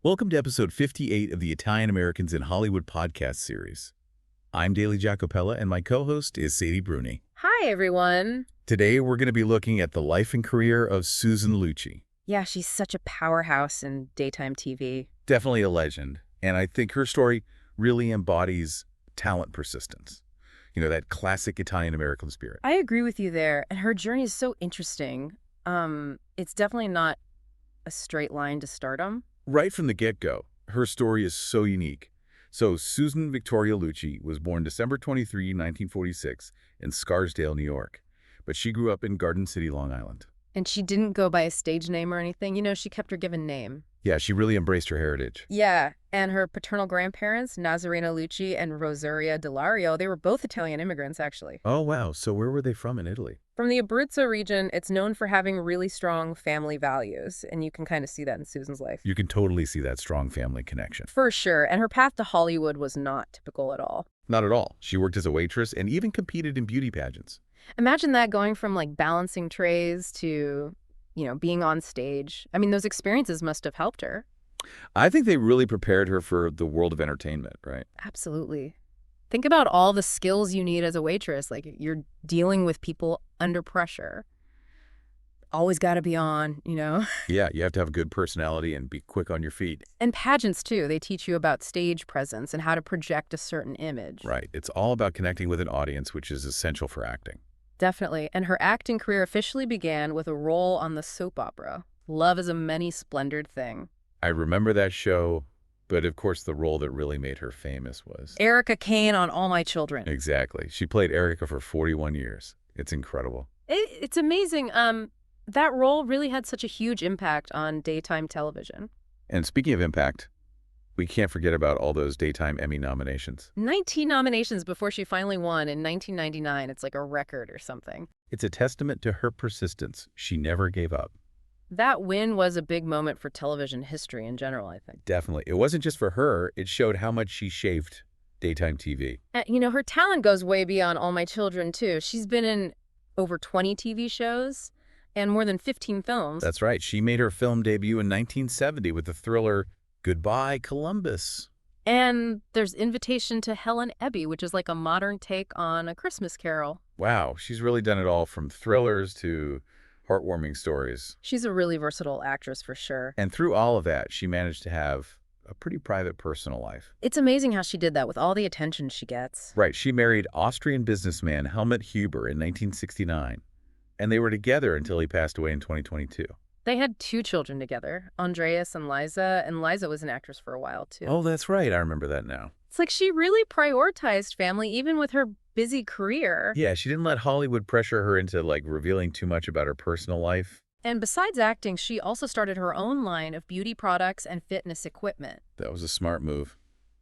Welcome to episode 58 of the Italian Americans in Hollywood podcast series. I'm Daley Giacopella, and my co-host is Sadie Bruni. Hi, everyone. Today, we're going to be looking at the life and career of Susan Lucci. Yeah, she's such a powerhouse in daytime TV. Definitely a legend, and I think her story really embodies talent persistence. You know, that classic Italian American spirit. I agree with you there, and her journey is so interesting. It's definitely not a straight line to stardom. Right from the get-go, her story is so unique. So, Susan Victoria Lucci was born December 23, 1946, in Scarsdale, New York. But she grew up in Garden City, Long Island. And she didn't go by a stage name or anything. You know, she kept her given name. Yeah, she really embraced her heritage. Yeah, and her paternal grandparents, Nazarena Lucci and Rosaria Delario, they were both Italian immigrants, actually. Oh, wow. So where were they from in Italy? From the Abruzzo region, it's known for having really strong family values, and you can kind of see that in Susan's life. You can totally see that strong family connection. For sure, and her path to Hollywood was not typical at all. Not at all. She worked as a waitress and even competed in beauty pageants. Imagine that, going from like balancing trays to, being on stage. I mean, those experiences must have helped her. I think they really prepared her for the world of entertainment, right? Absolutely. Think about all the skills you need as a waitress. Like, you're dealing with people under pressure. Always got to be on, Yeah, you have to have a good personality and be quick on your feet. And pageants, too. They teach you about stage presence and how to project a certain image. Right. It's all about connecting with an audience, which is essential for acting. Definitely. And her acting career officially began with a role on the soap opera, Love is a Many-Splendored Thing. I remember that show, but of course the role that really made her famous was Erica Kane on All My Children. Exactly. She played Erica for 41 years. It's incredible. It's amazing. That role really had such a huge impact on daytime television. And speaking of impact, we can't forget about all those Daytime Emmy nominations. 19 nominations before she finally won in 1999. It's like a record or something. It's a testament to her persistence. She never gave up. That win was a big moment for television history in general, I think. Definitely. It wasn't just for her. It showed how much she shaped daytime TV. Her talent goes way beyond All My Children, too. She's been in over 20 TV shows and more than 15 films. That's right. She made her film debut in 1970 with the thriller Goodbye, Columbus. And there's Invitation to Hell and Ebby, which is like a modern take on A Christmas Carol. Wow, she's really done it all, from thrillers to heartwarming stories. She's a really versatile actress for sure. And through all of that, she managed to have a pretty private personal life. It's amazing how she did that with all the attention she gets. Right. She married Austrian businessman Helmut Huber in 1969, and they were together until he passed away in 2022. They had 2 children together, Andreas and Liza was an actress for a while, too. Oh, that's right. I remember that now. It's like she really prioritized family, even with her busy career. Yeah, she didn't let Hollywood pressure her into, revealing too much about her personal life. And besides acting, she also started her own line of beauty products and fitness equipment. That was a smart move.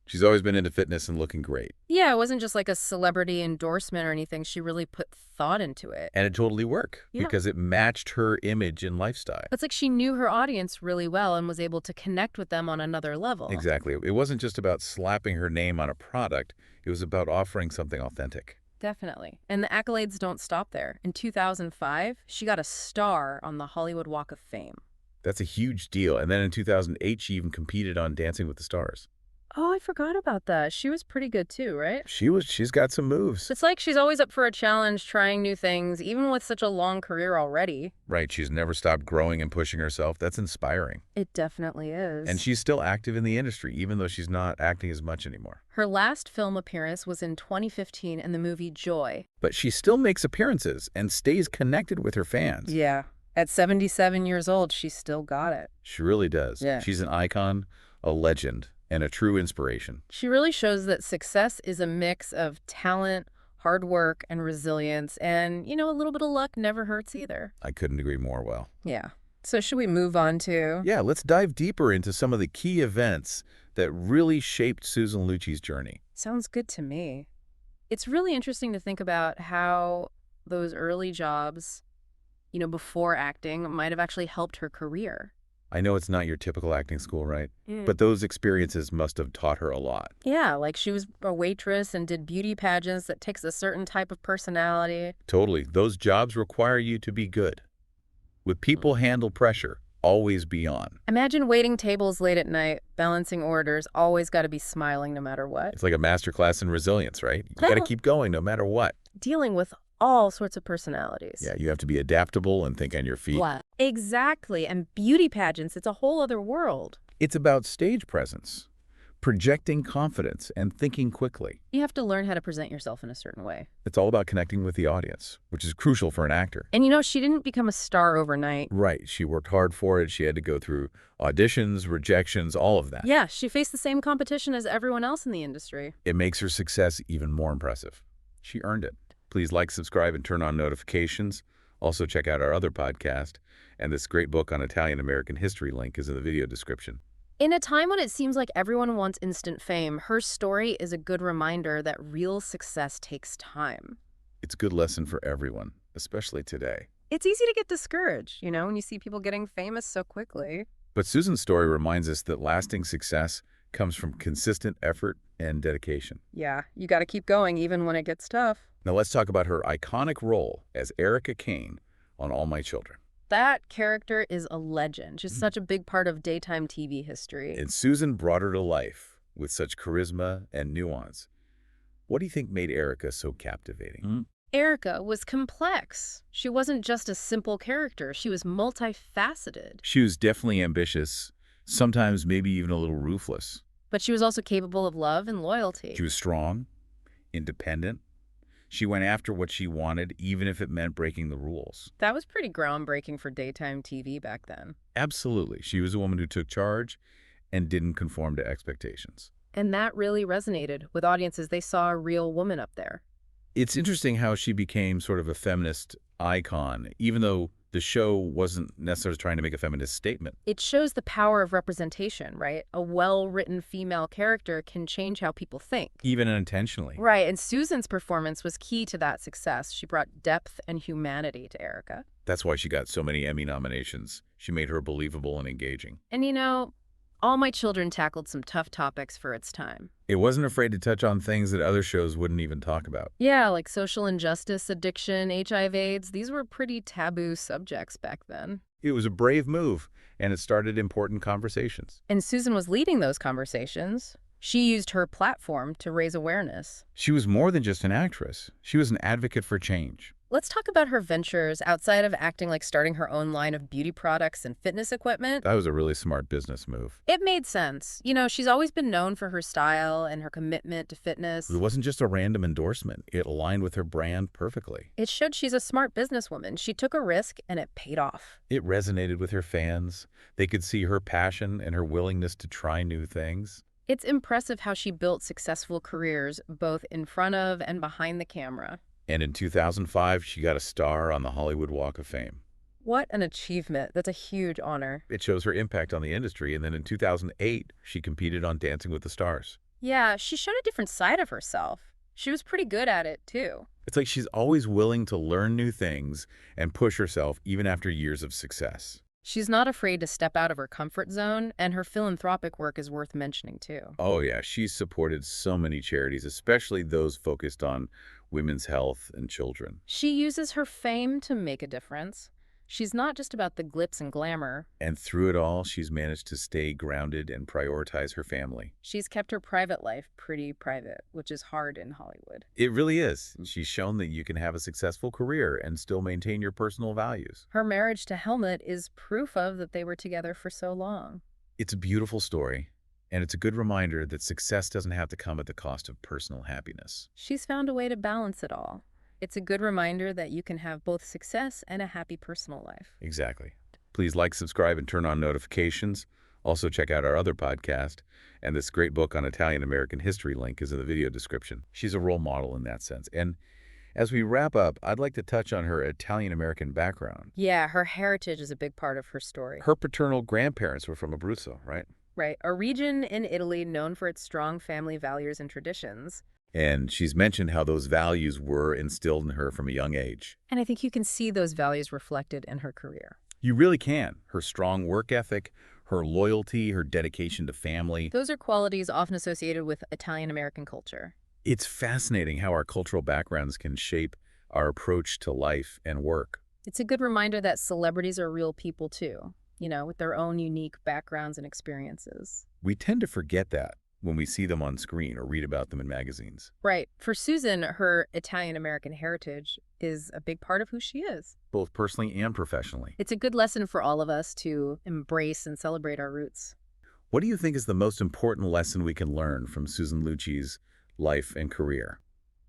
She's always been into fitness and looking great. Yeah, it wasn't just like a celebrity endorsement or anything. She really put thought into it. And it totally worked because it matched her image and lifestyle. It's like she knew her audience really well and was able to connect with them on another level. Exactly. It wasn't just about slapping her name on a product. It was about offering something authentic. Definitely. And the accolades don't stop there. In 2005, she got a star on the Hollywood Walk of Fame. That's a huge deal. And then in 2008, she even competed on Dancing with the Stars. Oh, I forgot about that. She was pretty good too, right? She's got some moves. It's like she's always up for a challenge, trying new things, even with such a long career already. Right. She's never stopped growing and pushing herself. That's inspiring. It definitely is. And she's still active in the industry, even though she's not acting as much anymore. Her last film appearance was in 2015 in the movie Joy. But she still makes appearances and stays connected with her fans. Yeah. At 77 years old, she's still got it. She really does. Yeah. She's an icon, a legend, and a true inspiration. She really shows that success is a mix of talent, hard work, and resilience. And, a little bit of luck never hurts either. I couldn't agree more well. Yeah. So should we move on to? Yeah, let's dive deeper into some of the key events that really shaped Susan Lucci's journey. Sounds good to me. It's really interesting to think about how those early jobs, before acting, might have actually helped her career. I know it's not your typical acting school, right? Mm. But those experiences must have taught her a lot. Yeah, like she was a waitress and did beauty pageants. That takes a certain type of personality. Totally. Those jobs require you to be good. With people handle pressure, always be on. Imagine waiting tables late at night, balancing orders, always got to be smiling no matter what. It's like a masterclass in resilience, right? You got to keep going no matter what. Dealing with all sorts of personalities. Yeah, you have to be adaptable and think on your feet. What? Exactly. And beauty pageants, it's a whole other world. It's about stage presence, projecting confidence, and thinking quickly. You have to learn how to present yourself in a certain way. It's all about connecting with the audience, which is crucial for an actor. And she didn't become a star overnight. Right. She worked hard for it. She had to go through auditions, rejections, all of that. Yeah, she faced the same competition as everyone else in the industry. It makes her success even more impressive. She earned it. Please like, subscribe, and turn on notifications. Also, check out our other podcast, and this great book on Italian-American history link is in the video description. In a time when it seems like everyone wants instant fame, her story is a good reminder that real success takes time. It's a good lesson for everyone, especially today. It's easy to get discouraged, when you see people getting famous so quickly. But Susan's story reminds us that lasting success comes from consistent effort and dedication. Yeah, you got to keep going even when it gets tough. Now let's talk about her iconic role as Erica Kane on All My Children. That character is a legend. She's such a big part of daytime TV history. And Susan brought her to life with such charisma and nuance. What do you think made Erica so captivating? Erica was complex. She wasn't just a simple character. She was multifaceted. She was definitely ambitious, sometimes maybe even a little ruthless. But she was also capable of love and loyalty. She was strong, independent. She went after what she wanted, even if it meant breaking the rules. That was pretty groundbreaking for daytime TV back then. Absolutely. She was a woman who took charge and didn't conform to expectations. And that really resonated with audiences. They saw a real woman up there. It's interesting how she became sort of a feminist icon, even though the show wasn't necessarily trying to make a feminist statement. It shows the power of representation, right? A well-written female character can change how people think. Even unintentionally. Right, and Susan's performance was key to that success. She brought depth and humanity to Erica. That's why she got so many Emmy nominations. She made her believable and engaging. And All My Children tackled some tough topics for its time. It wasn't afraid to touch on things that other shows wouldn't even talk about. Yeah, like social injustice, addiction, HIV/AIDS. These were pretty taboo subjects back then. It was a brave move, and it started important conversations. And Susan was leading those conversations. She used her platform to raise awareness. She was more than just an actress. She was an advocate for change. Let's talk about her ventures outside of acting, like starting her own line of beauty products and fitness equipment. That was a really smart business move. It made sense. She's always been known for her style and her commitment to fitness. It wasn't just a random endorsement. It aligned with her brand perfectly. It showed she's a smart businesswoman. She took a risk and it paid off. It resonated with her fans. They could see her passion and her willingness to try new things. It's impressive how she built successful careers both in front of and behind the camera. And in 2005, she got a star on the Hollywood Walk of Fame. What an achievement. That's a huge honor. It shows her impact on the industry. And then in 2008, she competed on Dancing with the Stars. Yeah, she showed a different side of herself. She was pretty good at it, too. It's like she's always willing to learn new things and push herself even after years of success. She's not afraid to step out of her comfort zone, and her philanthropic work is worth mentioning, too. Oh, yeah. She's supported so many charities, especially those focused on women's health and children. She uses her fame to make a difference. She's not just about the glitz and glamour. And through it all, she's managed to stay grounded and prioritize her family. She's kept her private life pretty private, which is hard in Hollywood. It really is. She's shown that you can have a successful career and still maintain your personal values. Her marriage to Helmut is proof of that they were together for so long. It's a beautiful story, and it's a good reminder that success doesn't have to come at the cost of personal happiness. She's found a way to balance it all. It's a good reminder that you can have both success and a happy personal life. Exactly. Please like, subscribe, and turn on notifications. Also, check out our other podcast, and this great book on Italian-American history link is in the video description. She's a role model in that sense. And as we wrap up, I'd like to touch on her Italian-American background. Yeah, her heritage is a big part of her story. Her paternal grandparents were from Abruzzo, right? Right, a region in Italy known for its strong family values and traditions. And she's mentioned how those values were instilled in her from a young age. And I think you can see those values reflected in her career. You really can. Her strong work ethic, her loyalty, her dedication to family. Those are qualities often associated with Italian-American culture. It's fascinating how our cultural backgrounds can shape our approach to life and work. It's a good reminder that celebrities are real people too. with their own unique backgrounds and experiences. We tend to forget that when we see them on screen or read about them in magazines. Right. For Susan, her Italian-American heritage is a big part of who she is. Both personally and professionally. It's a good lesson for all of us to embrace and celebrate our roots. What do you think is the most important lesson we can learn from Susan Lucci's life and career?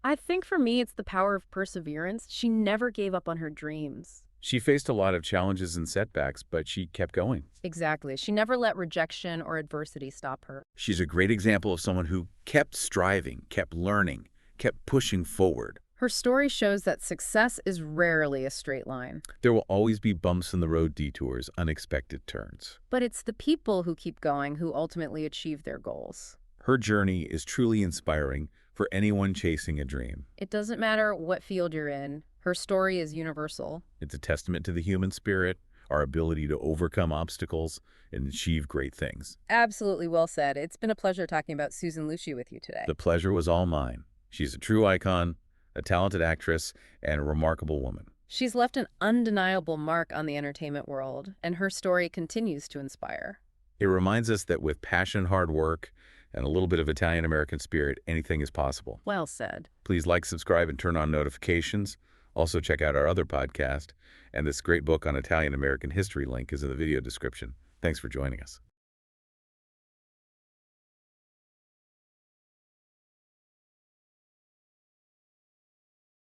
I think for me, it's the power of perseverance. She never gave up on her dreams. She faced a lot of challenges and setbacks, but she kept going. Exactly. She never let rejection or adversity stop her. She's a great example of someone who kept striving, kept learning, kept pushing forward. Her story shows that success is rarely a straight line. There will always be bumps in the road, detours, unexpected turns. But it's the people who keep going who ultimately achieve their goals. Her journey is truly inspiring for anyone chasing a dream. It doesn't matter what field you're in. Her story is universal. It's a testament to the human spirit, our ability to overcome obstacles and achieve great things. Absolutely well said. It's been a pleasure talking about Susan Lucci with you today. The pleasure was all mine. She's a true icon, a talented actress, and a remarkable woman. She's left an undeniable mark on the entertainment world, and her story continues to inspire. It reminds us that with passion, hard work, and a little bit of Italian-American spirit, anything is possible. Well said. Please like, subscribe, and turn on notifications. Also, check out our other podcast, and this great book on Italian-American history link is in the video description. Thanks for joining us.